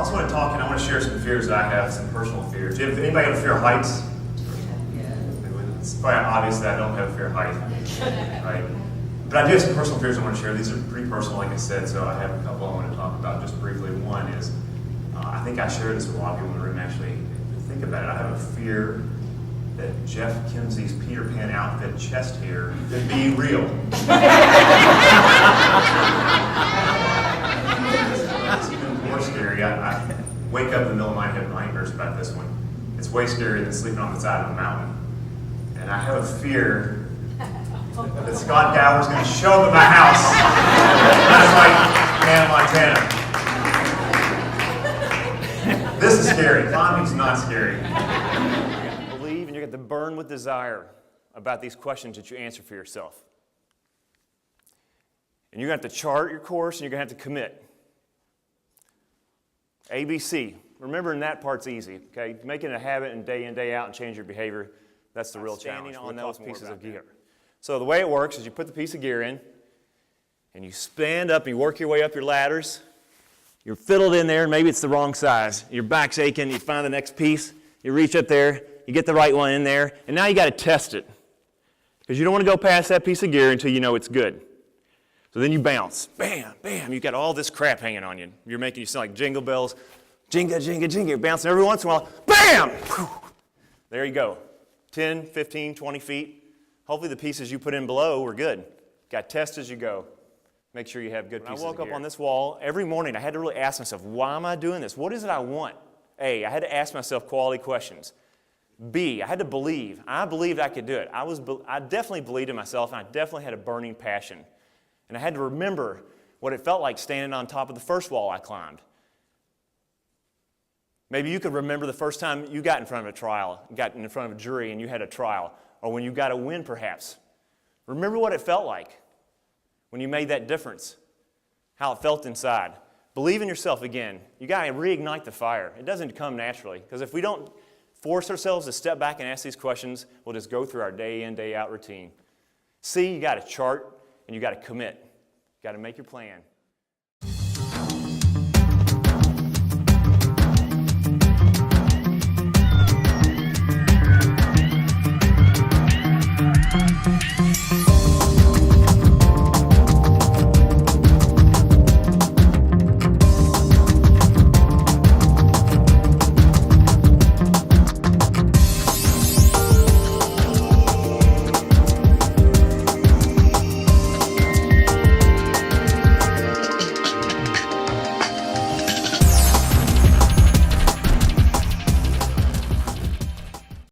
also want to talk, and I want to share some fears that I have, some personal fears. Anybody have a fear of heights? It's probably obvious that I don't have a fear of heights, right? But I do have some personal fears I want to share. These are pretty personal, like I said, so I have a couple I want to talk about just briefly. One is, I think I shared this with a lot of people in the room, actually. Think about it. I have a fear that Jeff Kimsey's Peter Pan outfit chest hair could be real. It's even more scary. I wake up in the middle of the night and have nightmares about this one. It's way scarier than sleeping on the side of a mountain. And I have a fear that Scott Gower's going to show up at my house. That's like Hannah Montana. This is scary. Climbing's not scary. Believe, and you're going to burn with desire about these questions that you answer for yourself. And you're going to have to chart your course, and you're going to have to commit. ABC. Remembering that part's easy, okay? Making it a habit and day out and change your behavior, that's the real challenge. On those pieces of gear. So the way it works is you put the piece of gear in, and you stand up and you work your way up your ladders. You're fiddled in there, and maybe it's the wrong size. Your back's aching, you find the next piece, you reach up there, you get the right one in there, and now you got to test it. Because you don't want to go past that piece of gear until you know it's good. So then you bounce. Bam, bam, you got all this crap hanging on you. You're making you sound like jingle bells. Jinga, jinga, jinga. You're bouncing every once in a while. Bam! Whew. There you go. 10, 15, 20 feet. Hopefully the pieces you put in below were good. Got to test as you go. Make sure you have good pieces of gear. I woke up on this wall every morning. I had to really ask myself, why am I doing this? What is it I want? A, I had to ask myself quality questions. B, I had to believe. I believed I could do it. I definitely believed in myself, and I definitely had a burning passion. And I had to remember what it felt like standing on top of the first wall I climbed. Maybe you could remember the first time you got in front of a trial, got in front of a jury and you had a trial, or when you got a win perhaps. Remember what it felt like when you made that difference, how it felt inside. Believe in yourself again. You got to reignite the fire. It doesn't come naturally, because if we don't force ourselves to step back and ask these questions, we'll just go through our day in, day out routine. C, you got to chart and you got to commit. You got to make your plan.